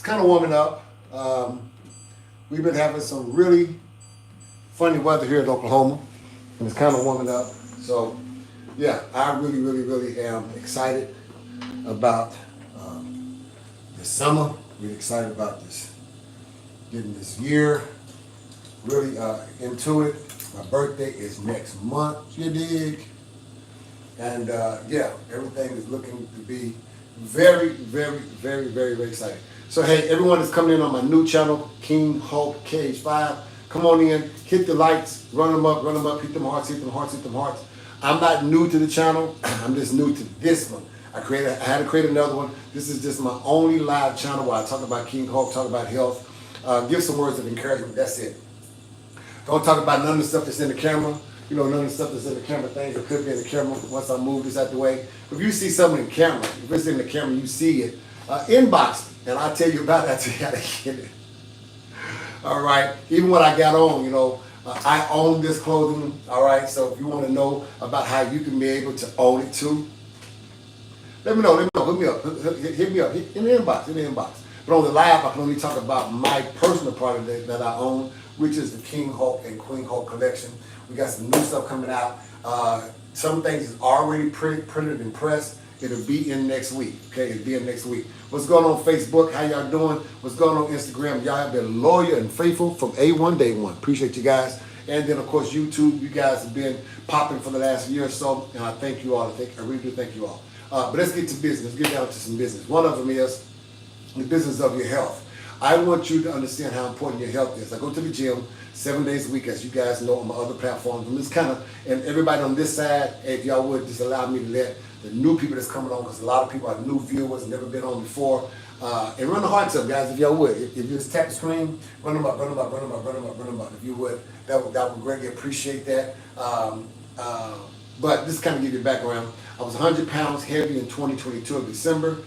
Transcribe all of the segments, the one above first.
It's kind of warming up. We've been having some really funny weather here in Oklahoma, and it's kind of warming up. So, yeah, I really am excited about this summer. Really excited about this, getting this year really into it. My birthday is next month, you dig? And yeah, everything is looking to be very exciting. So hey, everyone that's coming in on my new channel, KingHulk50nup. Come on in, hit the likes, run them up, hit them hearts, hit them hearts, hit them hearts. I'm not new to the channel, I'm just new to this one. I had to create another one. This is just my only live channel where I talk about King Hulk, talk about health, give some words of encouragement, that's it. Don't talk about none of the stuff that's in the camera. You know, none of the stuff that's in the camera, things that could be in the camera once I move this out the way. If you see something in the camera, if it's in the camera, you see it, inbox me, and I'll tell you about it, I'll tell you how to get it. All right, even what I got on, you know, I own this clothing, all right? So if you want to know about how you can be able to own it too, let me know, hit me up, hit me up, in the inbox, But on the live, I can only talk about my personal product that I own, which is the King Hulk and Queen Hulk collection. We got some new stuff coming out. Some things is already printed and pressed. It'll be in next week, okay? It'll be in next week. What's going on Facebook? How y'all doing? What's going on Instagram? Y'all have been loyal and faithful from A1 day one. Appreciate you guys. And then, of course, YouTube. You guys have been popping for the last year or so, and I thank you all. I really do thank you all. But let's get to business. Let's get down to some business. One of them is the business of your health. I want you to understand how important your health is. I go to the gym 7 days a week, as you guys know, on my other platforms. And this kind of, and everybody on this side, if y'all would just allow me to let the new people that's coming on, because a lot of people are new viewers and never been on before, and run the hearts up, guys, if y'all would. If you just tap the screen, run them up. If you would, that would greatly appreciate that. But just kind of give you a background. I was 100 pounds heavy in 2022 of December.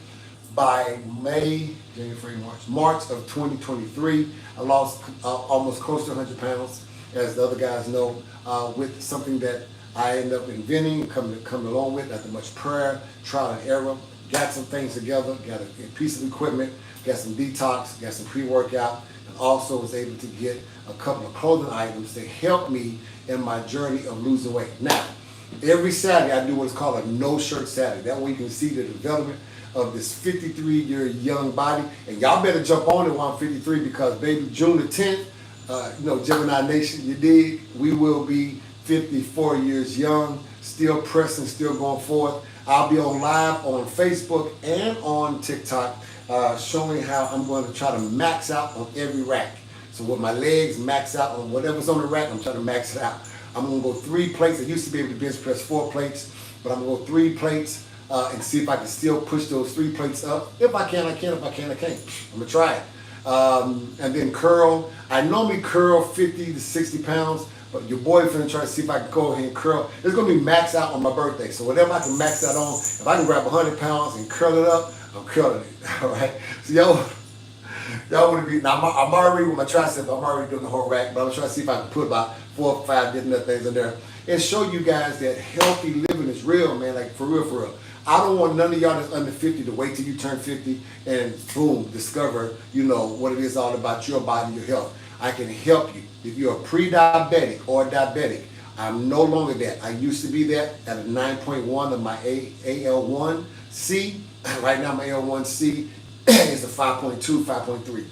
By May, January, March of 2023, I lost almost close to 100 pounds, as the other guys know, with something that I ended up inventing, coming along with, after much prayer, trial and error, got some things together, got a piece of equipment, got some detox, got some pre-workout, and also was able to get a couple of clothing items to help me in my journey of losing weight. Now, every Saturday I do what's called a no-shirt Saturday. That way you can see the development of this 53-year young body. And y'all better jump on it while I'm 53, because baby, June the 10th, you know, Gemini Nation, you dig, we will be 54 years young, still pressing, still going forth. I'll be on live on Facebook and on TikTok, showing how I'm going to try to max out on every rack. So with my legs max out on whatever's on the rack, I'm trying to max it out. I'm going to go 3 plates. I used to be able to bench press 4 plates, but I'm going to go 3 plates. And see if I can still push those 3 plates up. If I can, I can. If I can, I can't. I'm gonna try it. And then curl. I normally curl 50 to 60 pounds, but your boy finna try to see if I can go ahead and curl. It's gonna be maxed out on my birthday. So whatever I can max out on, if I can grab 100 pounds and curl it up, I'm curling it. All right. So y'all wanna be, now I'm already with my triceps, I'm already doing the whole rack, but I'm trying to see if I can put about 4 or 5 different things in there and show you guys that healthy living is real, man, like for real. I don't want none of y'all that's under 50 to wait till you turn 50 and boom, discover, you know, what it is all about your body, your health. I can help you. If you're a pre-diabetic or diabetic, I'm no longer that. I used to be that at a 9.1 of my AL1C. Right now my AL1C is a 5.2, 5.3.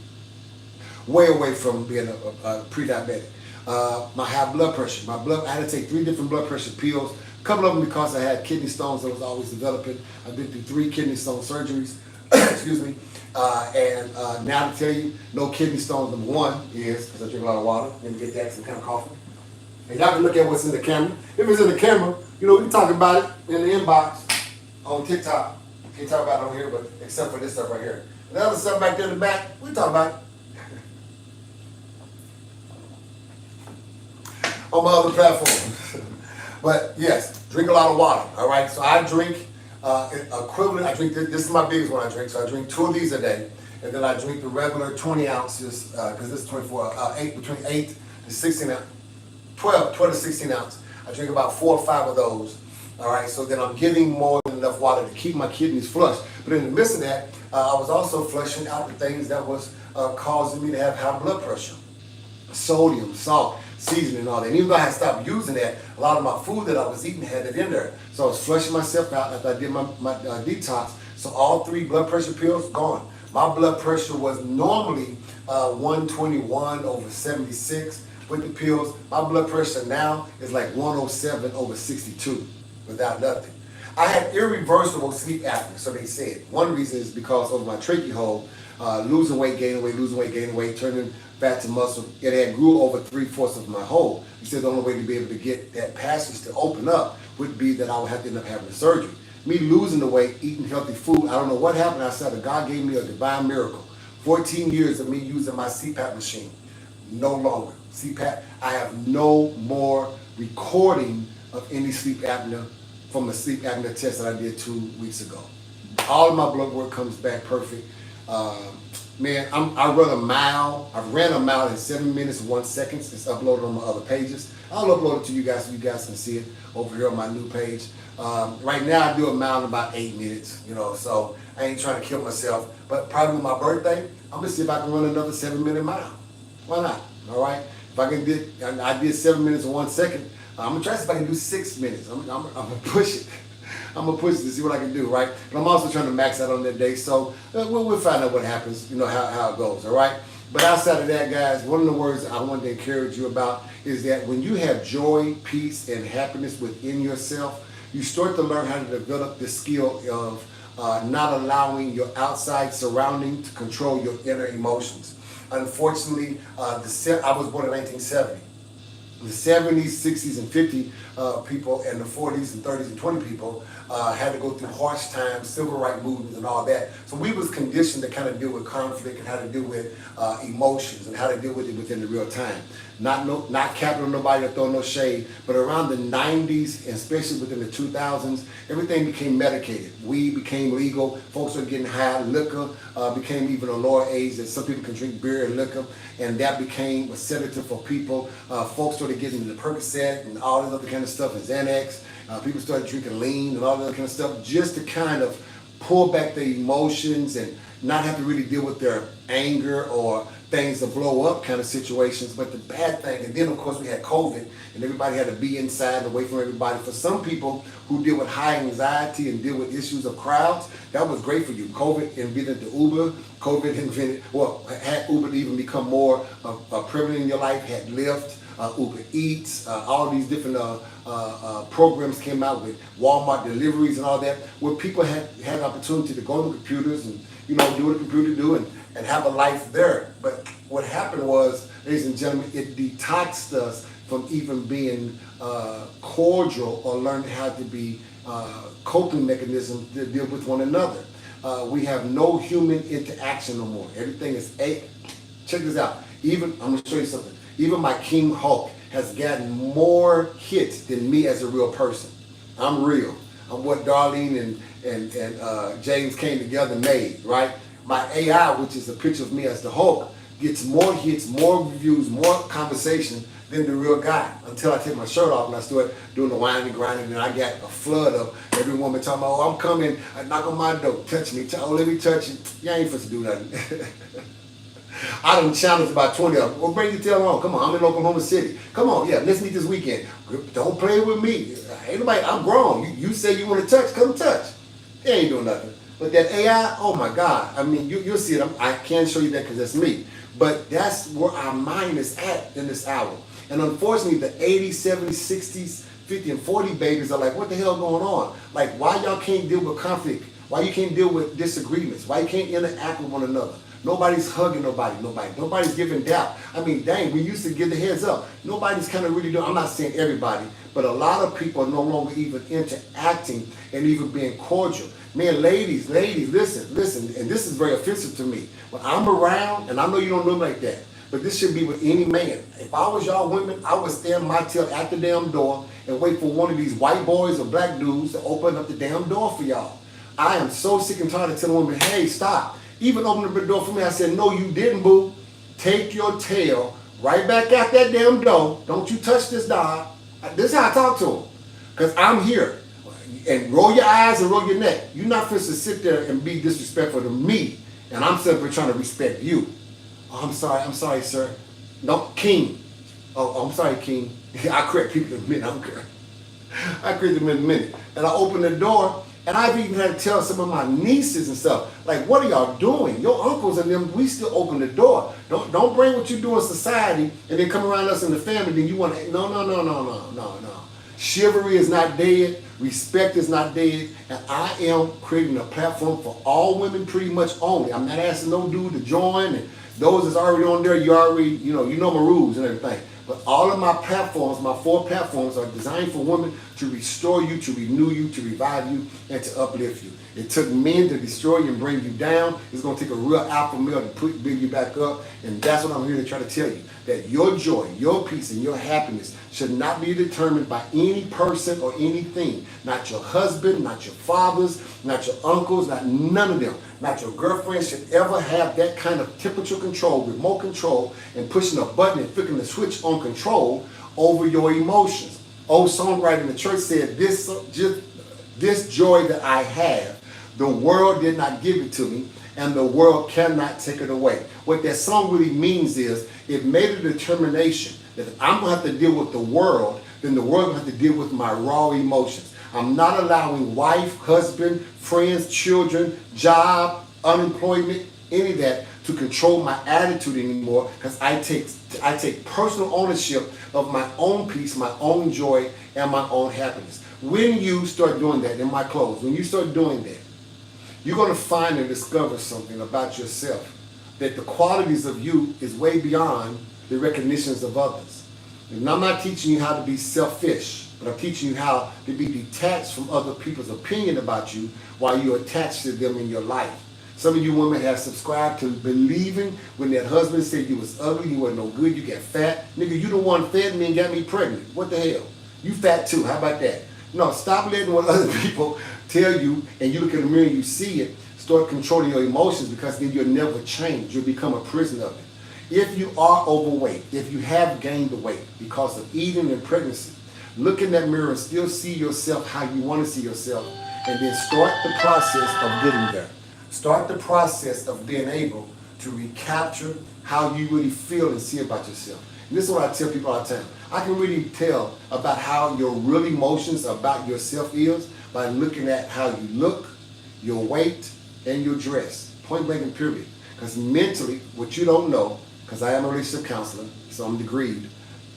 Way away from being a pre-diabetic. My high blood pressure. I had to take 3 different blood pressure pills. A couple of them because I had kidney stones that was always developing. I've been through 3 kidney stone surgeries. Excuse me. And now to tell you, no kidney stones. Number 1 is because I drink a lot of water. Let me get that, some kind of coffee. And y'all can look at what's in the camera. If it's in the camera, you know, we can talk about it in the inbox on TikTok. Can't talk about it on here, but except for this stuff right here. And the other stuff back there in the back, we talk about it. On my other platforms. But yes, drink a lot of water, all right? So I drink equivalent, I drink, this is my biggest one I drink, so I drink 2 of these a day, and then I drink the regular 20 ounces, because this is 24, between 8 to 16 ounces, 12 to 16 ounces. I drink about 4 or 5 of those, all right? So then I'm getting more than enough water to keep my kidneys flushed. But in the midst of that, I was also flushing out the things that was causing me to have high blood pressure. Sodium, salt, seasoning, and all that. And even though I had stopped using that, a lot of my food that I was eating had it in there. So I was flushing myself out after I did my detox. So all 3 blood pressure pills gone. My blood pressure was normally 121/76 with the pills. My blood pressure now is like 107/62 without nothing. I had irreversible sleep apnea, so they said. One reason is because of my trachea hole, losing weight, gaining weight, losing weight, gaining weight, turning fat to muscle. It had grew over 3/4 of my hole. He said the only way to be able to get that passage to open up would be that I would have to end up having a surgery. Me losing the weight, eating healthy food, I don't know what happened. I said that God gave me a divine miracle. 14 years of me using my CPAP machine. No longer. CPAP, I have no more recording of any sleep apnea from a sleep apnea test that I did 2 weeks ago. All of my blood work comes back perfect. Man, I run a mile. I've ran a mile in 7 minutes and 1 second. It's uploaded on my other pages. I'll upload it to you guys so you guys can see it over here on my new page. Right now I do a mile in about 8 minutes, so I ain't trying to kill myself. But probably with my birthday, I'm gonna see if I can run another 7-minute mile. Why not? All right. If I did 7 minutes and 1 second. I'm gonna try to see if I can do 6 minutes. I'm gonna push it. I'm gonna push it to see what I can do, right? But I'm also trying to max out on that day, so we'll find out what happens, how it goes, all right? But outside of that, guys, one of the words I wanted to encourage you about is that when you have joy, peace, and happiness within yourself, you start to learn how to develop the skill of not allowing your outside surrounding to control your inner emotions. Unfortunately, I was born in 1970. The 70s, 60s, and 50 people, and the 40s and 30s and 20 people had to go through harsh times, civil rights movements, and all that. So we was conditioned to kind of deal with conflict and how to deal with emotions and how to deal with it within the real time. Not capping on nobody or throwing no shade, but around the 90s, and especially within the 2000s, everything became medicated. Weed became legal. Folks were getting high. Liquor became even a lower age that some people can drink beer and liquor, and that became a sedative for people. Folks started getting into the Percocet and all this other kind of stuff, and Xanax. People started drinking lean and all that kind of stuff just to kind of pull back their emotions and not have to really deal with their anger or things to blow up kind of situations. But the bad thing, and then of course we had COVID and everybody had to be inside and away from everybody. For some people who deal with high anxiety and deal with issues of crowds, that was great for you. COVID invented the Uber. COVID had Uber to even become more prevalent in your life, had Lyft, Uber Eats, all these different programs came out with Walmart deliveries and all that, where people had an opportunity to go on the computers and do what a computer do and have a life there. But what happened was, ladies and gentlemen, it detoxed us from even being cordial or learning how to be coping mechanisms to deal with one another. We have no human interaction no more. Everything is check this out. I'm gonna show you something. Even my King Hulk has gotten more hits than me as a real person. I'm real. I'm what Darlene and James came together and made, right? My AI, which is a picture of me as the Hulk, gets more hits, more reviews, more conversation than the real guy. Until I take my shirt off and I start doing the whining and grinding, and I got a flood of every woman talking about, oh, I'm coming, I knock on my door, touch me, oh, let me touch you. You ain't supposed to do nothing. I done challenged about 20 of them. Well, bring your tail on. Come on, I'm in Oklahoma City. Come on, yeah, let's meet this weekend. Don't play with me. Ain't nobody, I'm grown. You say you want to touch, come touch. They ain't doing nothing. But that AI, oh my God. I mean, you'll see it. I can't show you that because that's me. But that's where our mind is at in this hour. And unfortunately, the 80s, 70s, 60s, 50 and 40 babies are like, what the hell going on? Like, why y'all can't deal with conflict? Why you can't deal with disagreements? Why you can't interact with one another? Nobody's hugging nobody. Nobody's giving doubt. I mean, dang, we used to give the heads up. Nobody's kind of really doing, I'm not saying everybody, but a lot of people are no longer even interacting and even being cordial. Man, ladies, listen, and this is very offensive to me. When I'm around, and I know you don't look like that, but this should be with any man. If I was y'all women, I would stand my tail at the damn door and wait for one of these white boys or black dudes to open up the damn door for y'all. I am so sick and tired of telling women, hey, stop. Even open the door for me. I said, no, you didn't, boo. Take your tail right back out that damn door. Don't you touch this dog. This is how I talk to him. Because I'm here. and roll your eyes and roll your neck. You're not supposed to sit there and be disrespectful to me, and I'm simply trying to respect you. Oh, I'm sorry, sir. No, King. Oh, I'm sorry, King. I correct people in a minute. I don't care. I correct them in a minute. And I open the door, and I've even had to tell some of my nieces and stuff, like, what are y'all doing? Your uncles and them, we still open the door. Don't bring what you do in society and then come around us in the family, then you want to, no. Chivalry is not dead. Respect is not dead. And I am creating a platform for all women pretty much only. I'm not asking no dude to join, and those that's already on there, you already, you know my rules and everything. But all of my platforms, my 4 platforms, are designed for women to restore you, to renew you, to revive you, and to uplift you. It took men to destroy you and bring you down. It's going to take a real alpha male to build you back up. And that's what I'm here to try to tell you. That your joy, your peace, and your happiness should not be determined by any person or anything. Not your husband, not your fathers, not your uncles, not none of them. Not your girlfriend should ever have that kind of temperature control, remote control, and pushing a button and flicking the switch on control over your emotions. Old songwriter in the church said, this joy that I have, the world did not give it to me, and the world cannot take it away. What that song really means is, it made a determination that if I'm going to have to deal with the world, then the world will have to deal with my raw emotions. I'm not allowing wife, husband, friends, children, job, unemployment, any of that to control my attitude anymore, because I take personal ownership of my own peace, my own joy, and my own happiness. When you start doing that, in my close, when you start doing that, you're going to find and discover something about yourself, that the qualities of you is way beyond the recognitions of others. And I'm not teaching you how to be selfish, but I'm teaching you how to be detached from other people's opinion about you while you're attached to them in your life. Some of you women have subscribed to believing when that husband said you was ugly, you wasn't no good, you got fat. Nigga, you the one fed me and got me pregnant. What the hell? You fat too. How about that? No, stop letting what other people tell you, and you look in the mirror and you see it. Start controlling your emotions, because then you'll never change. You'll become a prisoner of it. If you are overweight, if you have gained the weight because of eating and pregnancy, look in that mirror and still see yourself how you want to see yourself, and then start the process of getting there. Start the process of being able to recapture how you really feel and see about yourself. And this is what I tell people all the time. I can really tell about how your real emotions about yourself is by looking at how you look, your weight, and your dress. Point blank and period. Because mentally, what you don't know, because I am a relationship counselor, so I'm degreed,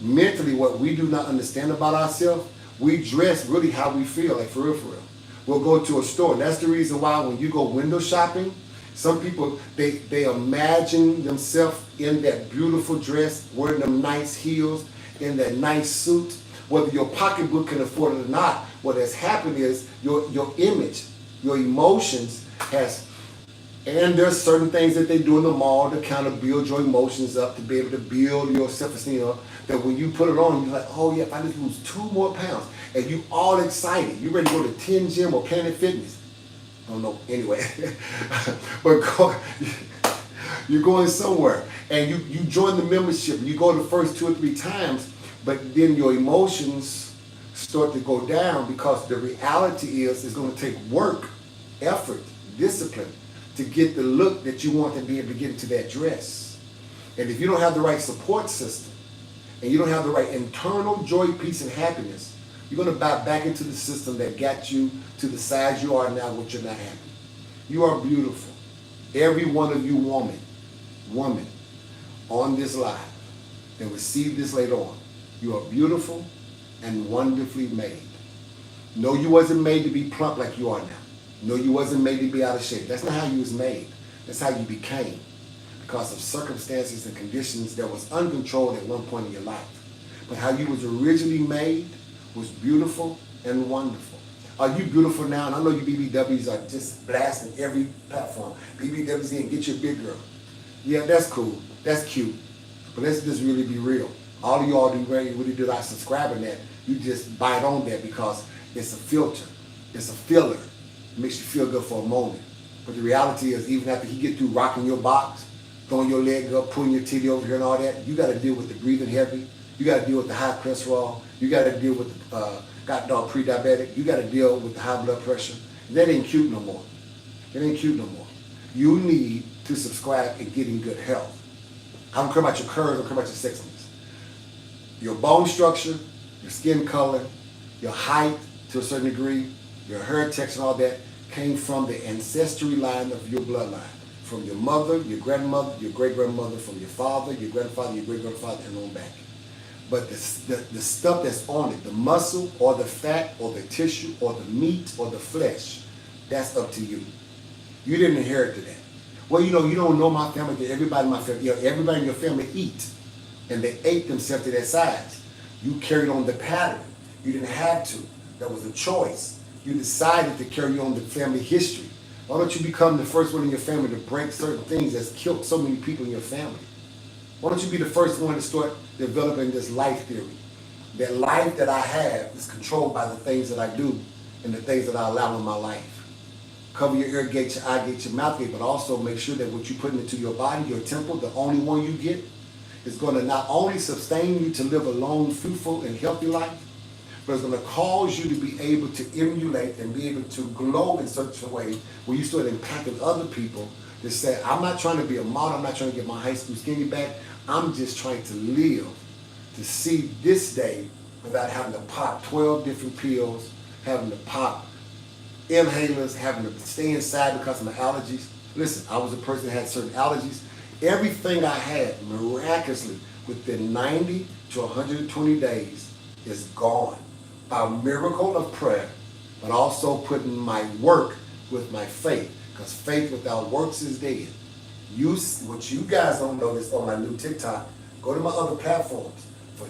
mentally what we do not understand about ourselves, we dress really how we feel, like for real, for real. We'll go to a store, and that's the reason why when you go window shopping, some people, they imagine themselves in that beautiful dress, wearing them nice heels, in that nice suit. Whether your pocketbook can afford it or not, what has happened is your image, your emotions has, and there's certain things that they do in the mall to kind of build your emotions up, to be able to build your self-esteem up, that when you put it on, you're like, oh yeah, if I just lose 2 more pounds, and you all excited, you ready to go to 10 Gym or Planet Fitness. I don't know, anyway. But you're going somewhere, and you join the membership, and you go the first 2 or 3 times, but then your emotions start to go down, because the reality is it's going to take work, effort, discipline to get the look that you want to be able to get into that dress. And if you don't have the right support system, and you don't have the right internal joy, peace, and happiness, you're going to buy back into the system that got you to the size you are now, which you're not happy. You are beautiful. Every one of you woman on this live and receive this later on. You are beautiful and wonderfully made. No, you wasn't made to be plump like you are now. No, you wasn't made to be out of shape. That's not how you was made. That's how you became, because of circumstances and conditions that was uncontrolled at one point in your life. But how you was originally made was beautiful and wonderful. Are you beautiful now? And I know you BBWs are just blasting every platform. BBWs in, get your big girl. Yeah, that's cool. That's cute. But let's just really be real. All of y'all do really do not subscribe in that. You just bite on that because it's a filter. It's a filler. It makes you feel good for a moment. But the reality is, even after he get through rocking your box, throwing your leg up, pulling your titty over here and all that, you got to deal with the breathing heavy. You got to deal with the high cholesterol. You got to deal with got pre-diabetic, you got to deal with the high blood pressure. That ain't cute no more. It ain't cute no more. You need to subscribe and get in good health. I don't care about your curves, I don't care about your sexiness. Your bone structure, your skin color, your height to a certain degree, your hair texture and all that came from the ancestry line of your bloodline. From your mother, your grandmother, your great-grandmother, from your father, your grandfather, your great-grandfather, and on back. But the stuff that's on it, the muscle or the fat or the tissue or the meat or the flesh, that's up to you. You didn't inherit that. Well, you don't know my family. Everybody in my family, everybody in your family eat. And they ate themselves to that size. You carried on the pattern. You didn't have to. That was a choice. You decided to carry on the family history. Why don't you become the first one in your family to break certain things that's killed so many people in your family? Why don't you be the first one to start developing this life theory? That life that I have is controlled by the things that I do and the things that I allow in my life. Cover your ear gate, your eye gate, your mouth gate, but also make sure that what you're putting into your body, your temple, the only one you get, is going to not only sustain you to live a long, fruitful, and healthy life, but it's going to cause you to be able to emulate and be able to glow in such a way where you start impacting other people to say, I'm not trying to be a model, I'm not trying to get my high school skinny back, I'm just trying to live to see this day without having to pop 12 different pills, having to pop inhalers, having to stay inside because of my allergies. Listen, I was a person that had certain allergies. Everything I had, miraculously, within 90 to 120 days, is gone. By a miracle of prayer, but also putting my work with my faith, because faith without works is dead. What you guys don't know is on my new TikTok, go to my other platforms. For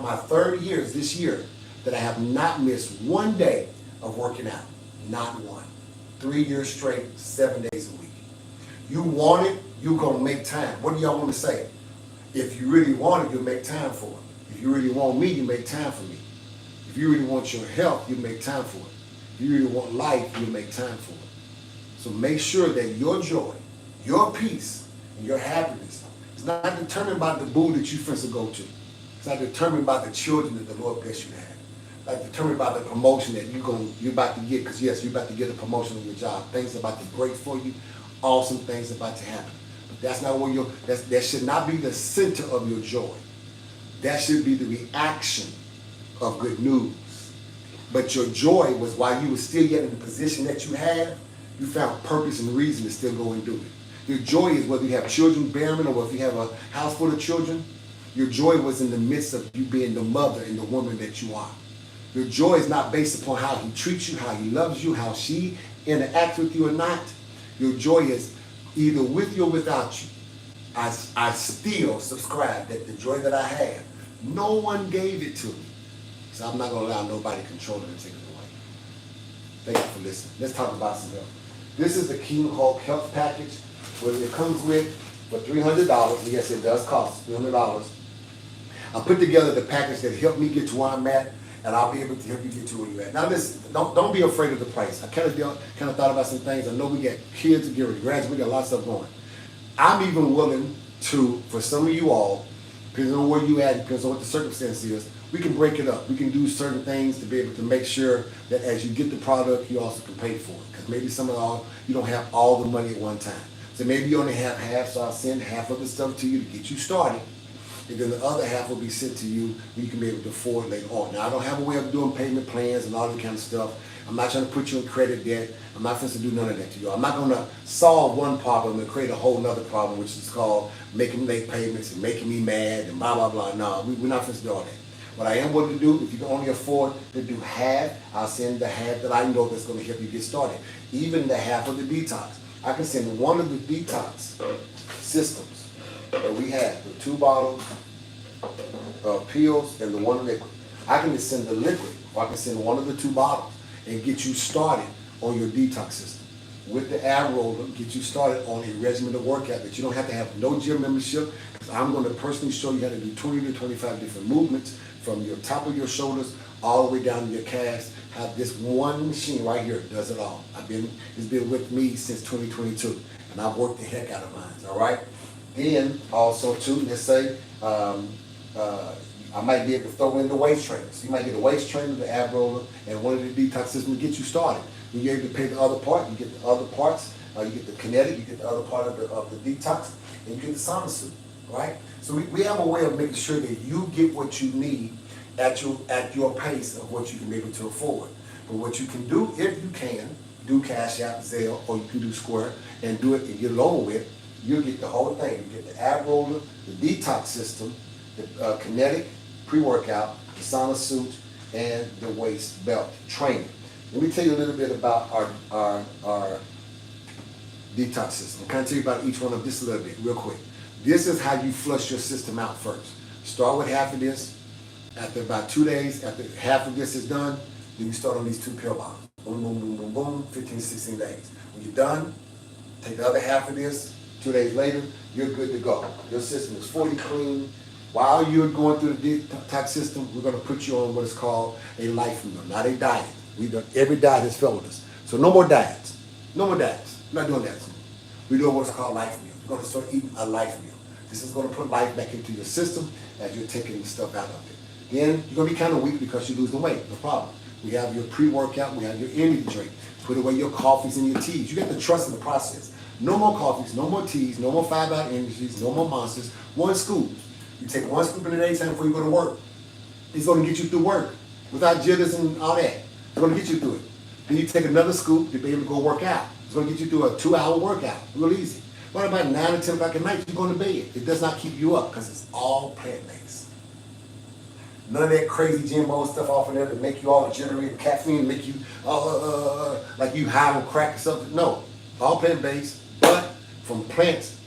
my third year this year, that I have not missed one day of working out. Not one. 3 years straight, 7 days a week. You want it, you're going to make time. What do y'all want to say? If you really want it, you'll make time for it. If you really want me, you make time for me. If you really want your health, you make time for it. If you really want life, you make time for it. So make sure that your joy, your peace, and your happiness is not determined by the boo that you first go to. It's not determined by the children that the Lord bless you to have. Like determined by the promotion that you're about to get, because yes, you're about to get a promotion on your job. Things are about to break for you. Awesome things are about to happen. But that's not where that should not be the center of your joy. That should be the reaction of good news. But your joy was while you were still yet in the position that you had, you found purpose and reason to still go and do it. Your joy is whether you have children bearing or if you have a house full of children, your joy was in the midst of you being the mother and the woman that you are. Your joy is not based upon how he treats you, how he loves you, how she interacts with you or not. Your joy is either with you or without you. I still subscribe that the joy that I have, no one gave it to me. So I'm not going to allow nobody to control it and take it away. Thank you for listening. Let's talk about some health. This is the KingHulk Health Package, where it comes with for $300. Yes, it does cost $300. I put together the package that helped me get to where I'm at, and I'll be able to help you get to where you're at. Now listen, don't be afraid of the price. I kind of thought about some things. I know we got kids to get ready to graduate. We got a lot of stuff going. I'm even willing to, for some of you all, depending on where you at, depends on what the circumstance is, we can break it up. We can do certain things to be able to make sure that as you get the product, you also can pay for it. Because maybe you don't have all the money at one time. So maybe you only have half, so I'll send half of the stuff to you to get you started. And then the other half will be sent to you and you can be able to afford later on. Now, I don't have a way of doing payment plans and all that kind of stuff. I'm not trying to put you in credit debt. I'm not supposed to do none of that to you. I'm not going to solve one problem and create a whole nother problem, which is called making late payments and making me mad and blah, blah, blah. No, we're not supposed to do all that. What I am willing to do, if you can only afford to do half, I'll send the half that I know that's going to help you get started. Even the half of the detox. I can send one of the detox systems that we have, the 2 bottles of pills and the 1 liquid. I can just send the liquid, or I can send one of the 2 bottles and get you started on your detox system. With the ab roller, get you started on a regimen of workout that you don't have to have no gym membership, because I'm going to personally show you how to do 20 to 25 different movements from your top of your shoulders all the way down to your calves. How this one machine right here does it all. It's been with me since 2022, and I've worked the heck out of mine. All right. Then also too, let's say I might be able to throw in the waist trainer. So you might get a waist trainer, the ab roller, and one of the detox systems to get you started. When you're able to pay the other part, you get the other parts, you get the kinetic, you get the other part of the detox, and you get the sauna suit, right? So we have a way of making sure that you get what you need at your pace of what you can be able to afford. But what you can do, if you can, do Cash App, Zelle, or you can do Square, and do it and get it over with, you'll get the whole thing. You get the ab roller, the detox system, the kinetic, pre-workout, the sauna suit, and the waist belt training. Let me tell you a little bit about our detox system. I'll kind of tell you about each one of this a little bit, real quick. This is how you flush your system out first. Start with half of this. After about 2 days, after half of this is done, then you start on these 2 pill bombs. Boom, boom, boom, boom, boom, 15, 16 days. When you're done, take the other half of this. 2 days later, you're good to go. Your system is fully clean. While you're going through the detox system, we're going to put you on what is called a life meal, not a diet. Every diet has failed us. So no more diets. No more diets. We're not doing that. We're doing what's called life meal. We're going to start eating a life meal. This is going to put life back into your system as you're taking the stuff out of it. Then you're going to be kind of weak because you're losing weight. No problem. We have your pre-workout. We have your energy drink. Put away your coffees and your teas. You get to trust in the process. No more coffees, no more teas, no more 5-hour energies, no more monsters. 1 scoop. You take 1 scoop in the daytime before you go to work. It's going to get you through work without jitters and all that. It's going to get you through it. Then you take another scoop to be able to go work out. It's going to get you through a 2-hour workout. Real easy. What about 9 or 10 o'clock at night? You're going to bed. It does not keep you up because it's all plant-based. None of that crazy Jimbo stuff off in there to make you all jittery and caffeine, make you like you high on crack or something. No, all plant-based, but from plants,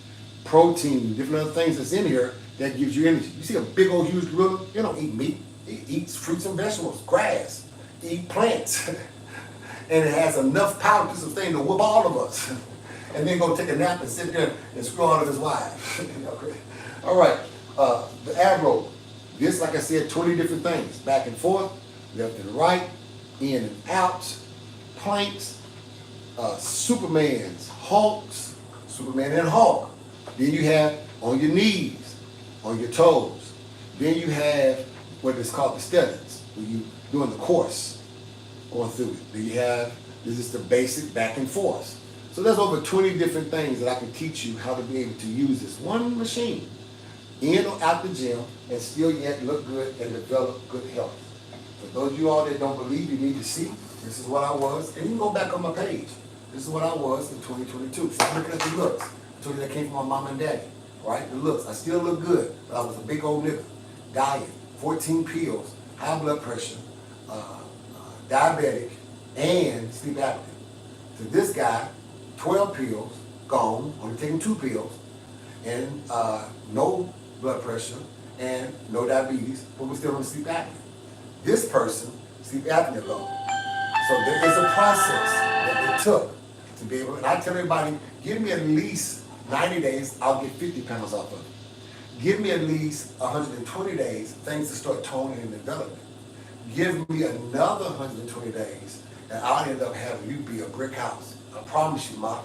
protein, different other things that's in here that gives you energy. You see a big old huge gorilla? It don't eat meat. It eats fruits and vegetables, grass, eat plants. And it has enough power to sustain to whoop all of us. And then go take a nap and sit there and screw all of his wives. All right, the ab roller. This, like I said, 20 different things. Back and forth, left and right, in and out, planks, Supermans, Hulks, Superman and Hulk. Then you have on your knees, on your toes. Then you have what is called the steadings, when you doing the course, going through it. Then you have, this is the basic back and forth. So there's over 20 different things that I can teach you how to be able to use this one machine in or out the gym and still yet look good and develop good health. For those of you all that don't believe, you need to see, this is what I was, and you can go back on my page. This is what I was in 2022. So I'm looking at the looks. I told you that came from my mom and daddy, right? The looks. I still look good, but I was a big old nigga. Diet, 14 pills, high blood pressure, diabetic, and sleep apnea. To this guy, 12 pills, gone, only taking 2 pills, and no blood pressure, and no diabetes, but we're still on sleep apnea. This person, sleep apnea gone. So there is a process that it took to be able, and I tell everybody, give me at least 90 days, I'll get 50 pounds off of it. Give me at least 120 days, things to start toning and developing. Give me another 120 days, and I'll end up having you be a brick house. I promise you, Ma.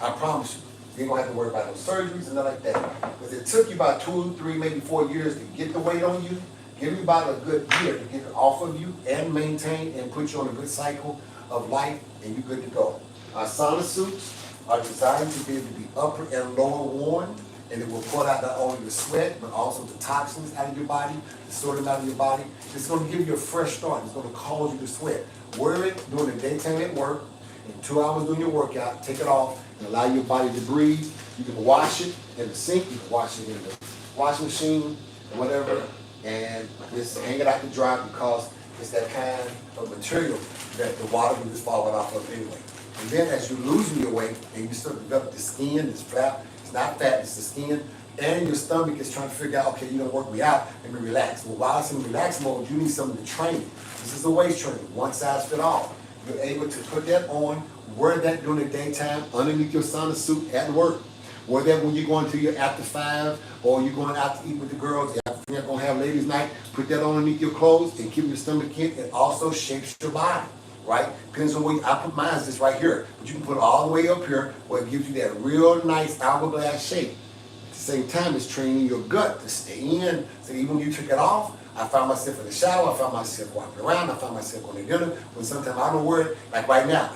I promise you. You ain't gonna have to worry about no surgeries and nothing like that. Because it took you about 2, 3, maybe 4 years to get the weight on you. Give me about a good year to get it off of you and maintain and put you on a good cycle of life, and you're good to go. Our sauna suits are designed to be able to be upper and lower worn, and it will put out not only the sweat, but also the toxins out of your body, the sodium out of your body. It's going to give you a fresh start. It's going to cause you to sweat. Wear it during the daytime at work. In 2 hours doing your workout, take it off and allow your body to breathe. You can wash it in the sink, you can wash it in the washing machine, whatever, and just hang it out to dry because it's that kind of material that the water will just fall off of anyway. And then as you're losing your weight and you start to develop the skin, it's flat, it's not fat, it's the skin, and your stomach is trying to figure out, okay, you don't work me out, let me relax. Well, while it's in relax mode, you need something to train you. This is a waist training, one size fit all. You're able to put that on, wear that during the daytime underneath your sauna suit at work. Wear that when you're going to your after 5 or you're going out to eat with the girls. If you're going to have ladies' night, put that on underneath your clothes and keep your stomach in. It also shapes your body, right? Depends on where I put mine just right here. But you can put it all the way up here where it gives you that real nice hourglass shape. At the same time, it's training your gut to stay in. So even when you took it off, I found myself in the shower, I found myself walking around, I found myself going to dinner, when sometimes I don't worry, like right now,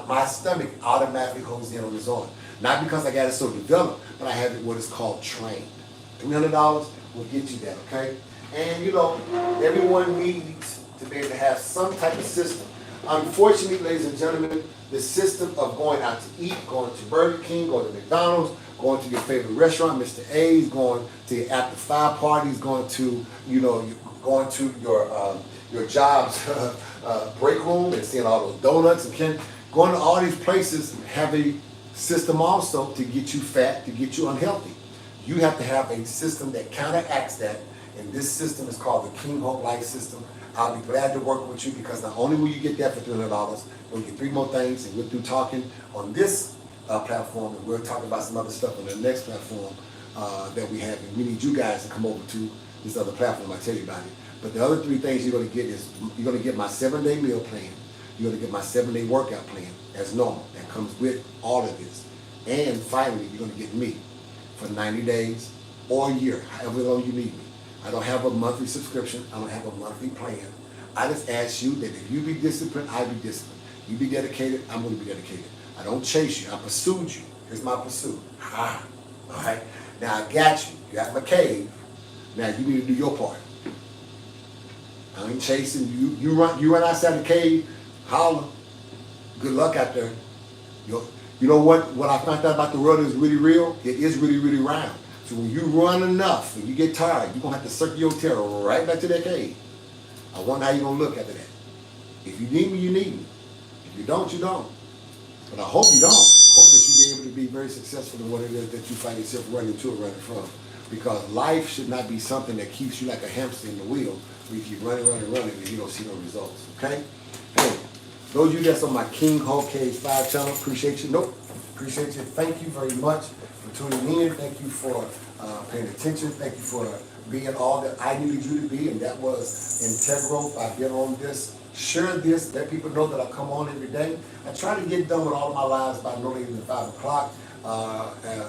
my stomach automatically holds in on its own. Not because I got it so developed, but I have it what is called trained. $300 will get you that, okay? And you know, everyone needs to be able to have some type of system. Unfortunately, ladies and gentlemen, the system of going out to eat, going to Burger King, going to McDonald's, going to your favorite restaurant, Mr. A's, going to your after 5 parties, going to, you know, going to your job's break room and seeing all those donuts and going to all these places have a system also to get you fat, to get you unhealthy. You have to have a system that counteracts that, and this system is called the King Hulk Life System. I'll be glad to work with you because not only will you get that for $300, we'll get 3 more things, and we'll do talking on this platform, and we'll talk about some other stuff on the next platform that we have, and we need you guys to come over to this other platform. I'll tell you about it. But the other 3 things you're going to get is you're going to get my 7-day meal plan, you're going to get my 7-day workout plan as normal that comes with all of this, and finally you're going to get me for 90 days or a year, however long you need me. I don't have a monthly subscription. I don't have a monthly plan. I just ask you that if you be disciplined, I be disciplined. You be dedicated, I'm going to be dedicated. I don't chase you. I pursued you. Here's my pursuit. All right? Now I got you. You got my cave. Now you need to do your part. I ain't chasing you. You run outside the cave, holler. Good luck out there. You know what I found out about the world is really real? It is really, really round. So when you run enough and you get tired, you're going to have to circle your tail right back to that cave. I wonder how you're going to look after that. If you need me, you need me. If you don't, you don't. But I hope you don't. I hope that you be able to be very successful in what it is that you find yourself running to and running from. Because life should not be something that keeps you like a hamster in the wheel where you keep running, and you don't see no results. Okay? Hey, those of you that's on my KingHulk50nup channel, appreciate you. Appreciate you. Thank you very much for tuning in. Thank you for paying attention. Thank you for being all that I needed you to be, and that was integral by being on this. Share this. Let people know that I come on every day. I try to get done with all of my lives by no later than 5 o'clock,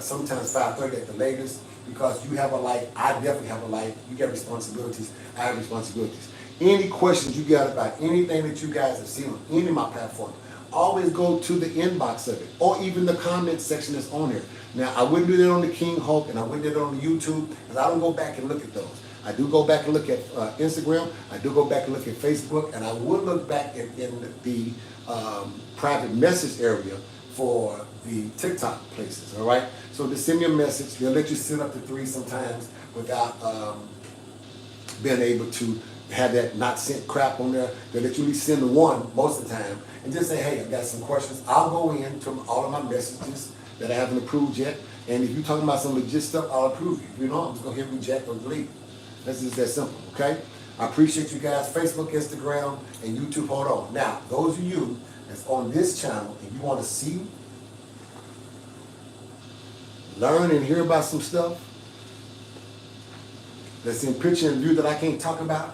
sometimes 5:30 at the latest, because you have a life. I definitely have a life. You got responsibilities. I have responsibilities. Any questions you got about anything that you guys have seen on any of my platforms, always go to the inbox of it, or even the comment section that's on there. Now, I wouldn't do that on the King Hulk, and I wouldn't do that on the YouTube, because I don't go back and look at those. I do go back and look at Instagram, I do go back and look at Facebook, and I would look back in the private message area for the TikTok places, all right? So just send me a message. They'll let you send up to 3 sometimes without being able to have that not sent crap on there. They'll let you at least send the 1 most of the time and just say, hey, I got some questions. I'll go into all of my messages that I haven't approved yet. And if you're talking about some legit stuff, I'll approve you. If you don't, I'm just going to hit reject or delete. That's just that simple, okay? I appreciate you guys. Facebook, Instagram, and YouTube. Hold on. Now, those of you that's on this channel and you want to see, learn, and hear about some stuff that's in picture and view that I can't talk about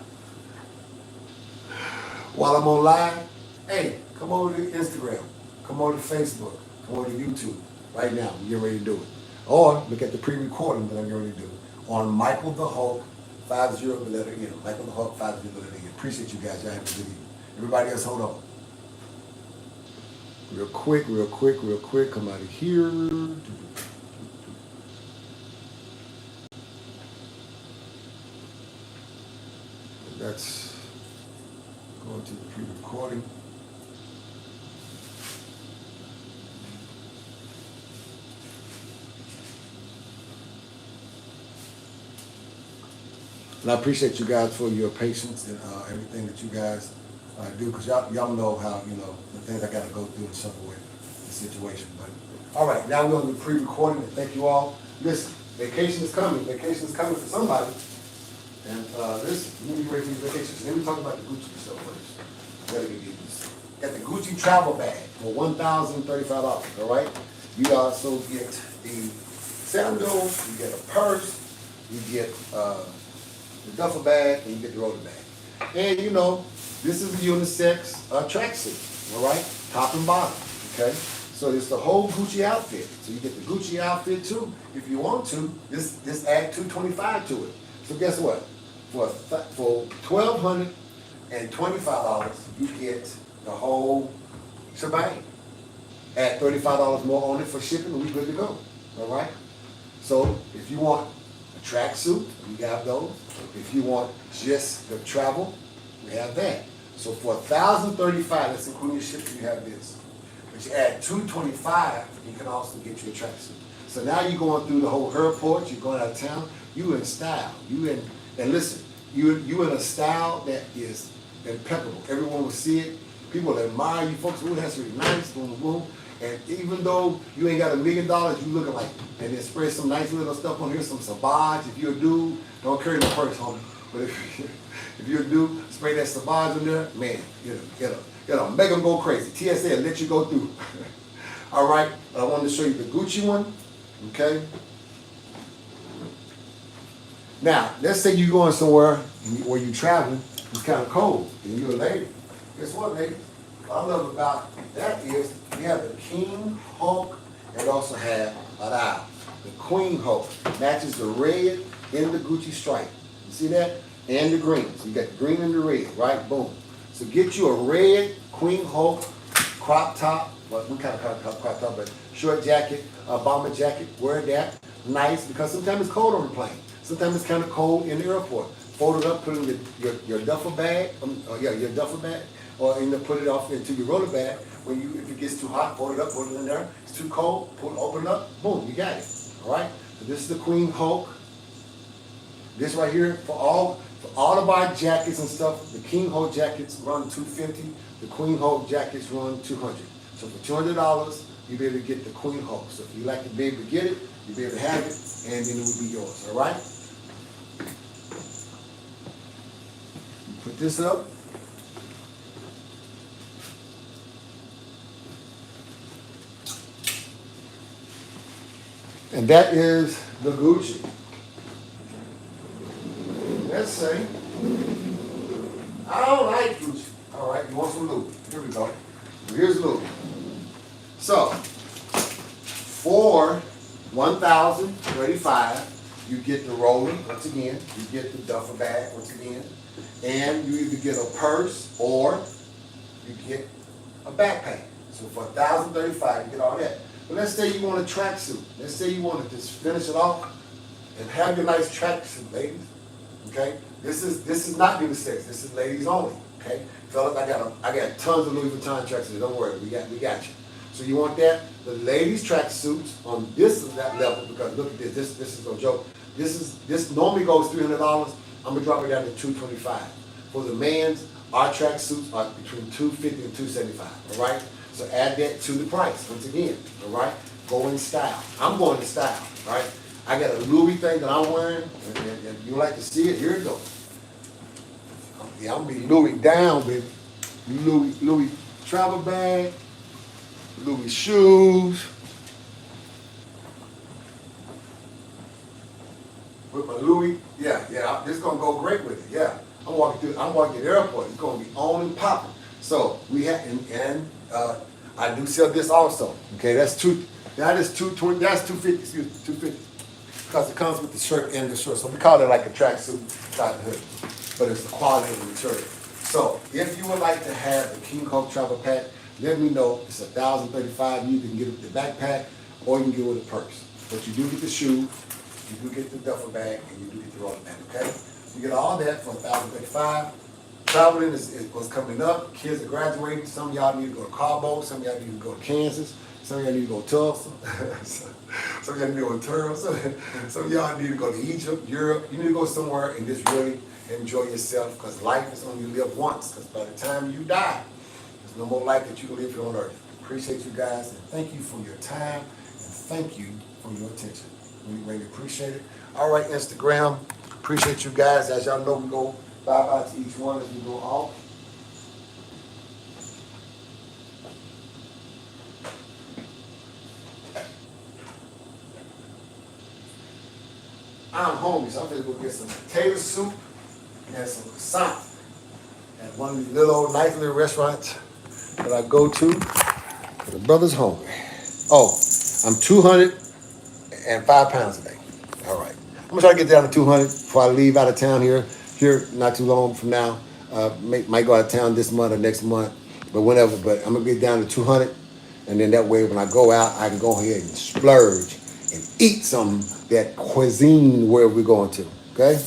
while I'm on live, hey, come over to Instagram, come over to Facebook, come over to YouTube right now. We're getting ready to do it. Or look at the pre-recording that I'm getting ready to do on Michael the Hulk 50 the letter N. Michael the Hulk 50 the letter N. Appreciate you guys. Y'all have a good evening. Everybody else, hold on. Real quick. Come out of here. That's going to the pre-recording. And I appreciate you guys for your patience and everything that you guys do, because y'all know how, the things I got to go through and suffer with the situation. But all right, now we're on the pre-recording, and thank you all. Listen, vacation is coming. Vacation is coming for somebody. And listen, you need to be ready for these vacations. Let me talk about the Gucci stuff first. Gotta get these. Got the Gucci travel bag for $1,035. All right. You also get the sandals. You get a purse. You get the duffel bag, and you get the roller bag. And this is a unisex tracksuit. All right, top and bottom. Okay. So it's the whole Gucci outfit. So you get the Gucci outfit too, if you want to. This add $225 to it. So guess what? For $1,225, you get the whole shebang. Add $35 more on it for shipping, and we good to go. All right. So if you want a tracksuit, we have those. If you want just the travel, we have that. So for $1,035, that's including your shipping, you have this. But you add $225, you can also get you a tracksuit. So now you're going through the whole airport, you're going out of town, you in style. And listen, you in a style that is impeccable. Everyone will see it. People admire you folks. Ooh, that's really nice, boom, boom. And even though you ain't got $1 million, you looking like, and then spray some nice little stuff on here, some Savage. If you're a dude, don't carry no purse, homie. But if you're a dude, spray that Savage in there, man, it'll make them go crazy. TSA will let you go through. All right, I wanted to show you the Gucci one, okay? Now, let's say you're going somewhere where you're traveling, it's kind of cold, and you're a lady. Guess what, lady? What I love about that is we have the KingHulk and also have the KingHulk. Matches the red in the Gucci stripe. You see that? And the green. So you got the green and the red, right? Boom. So get you a red KingHulk crop top. Well, we kind of crop top, but short jacket, bomber jacket. Wear that. Nice, because sometimes it's cold on the plane. Sometimes it's kind of cold in the airport. Fold it up, put it in your duffel bag. Your duffel bag. Or put it off into your roller bag. If it gets too hot, fold it up, put it in there. It's too cold, open it up, boom, you got it. All right. So this is the KingHulk. This right here for all of our jackets and stuff. The KingHulk jackets run $250. The KingHulk jackets run $200. So for $200, you'll be able to get the KingHulk. So if you like to be able to get it, you'll be able to have it, and then it will be yours. All right. Put this up. And that is the Gucci. Let's say, I don't like Gucci. All right, you want some Louis. Here we go. Here's Louis. So, for $1,035, you get the roller, once again. You get the duffel bag, once again. And you either get a purse or you get a backpack. So for $1,035, you get all that. But let's say you want a tracksuit. Let's say you want to just finish it off and have your nice tracksuit, ladies. Okay? This is not unisex. This is ladies only. Okay? Fellas, I got tons of Louis Vuitton tracksuits. Don't worry, we got you. So you want that? The ladies' tracksuits on that level, because look at this. This is no joke. This normally goes $300. I'm gonna drop it down to $225. For the men's, our tracksuits are between $250 and $275. All right. So add that to the price once again. All right. Go in style. I'm going in style. All right. I got a Louis thing that I'm wearing, and you like to see it. Here it goes. Yeah, I'm gonna be Louis down, baby. Louis travel bag, Louis shoes. With my Louis, yeah, this is gonna go great with it. Yeah, I'm walking through the airport. It's gonna be on and popping. So we have, and I do sell this also. Okay, that is $220. That's $250. Excuse me, $250. Because it comes with the shirt and the shorts. So we call it like a tracksuit inside the hood, but it's the quality of the material. So if you would like to have the KingHulk travel pack, let me know. It's $1,035. You can get it with the backpack, or you can get it with a purse. But you do get the shoes. You do get the duffel bag, and you do get the roller bag, okay? You get all that for $1,035. Traveling is what's coming up. Kids are graduating. Some of y'all need to go to Cabo. Some of y'all need to go to Kansas. Some of y'all need to go to Tulsa. Some of y'all need to go to Tulsa. Some of y'all need to go to Egypt, Europe. You need to go somewhere and just really enjoy yourself, because life is only lived once. Because by the time you die, there's no more life that you can live here on earth. Appreciate you guys, and thank you for your time, and thank you for your attention. We really appreciate it. All right, Instagram. Appreciate you guys. As y'all know, we go bye-bye to each one as we go off. I'm hungry, so I'm gonna go get some potato soup and some croissant at one of these little old nice little restaurants that I go to. The brother's hungry. Oh, I'm 205 pounds a day. All right. I'm gonna try to get down to 200 before I leave out of town here. here not too long from now. Might go out of town this month or next month, but whenever. But I'm gonna get down to 200, and then that way when I go out, I can go ahead and splurge and eat some that cuisine where we're going to. Okay.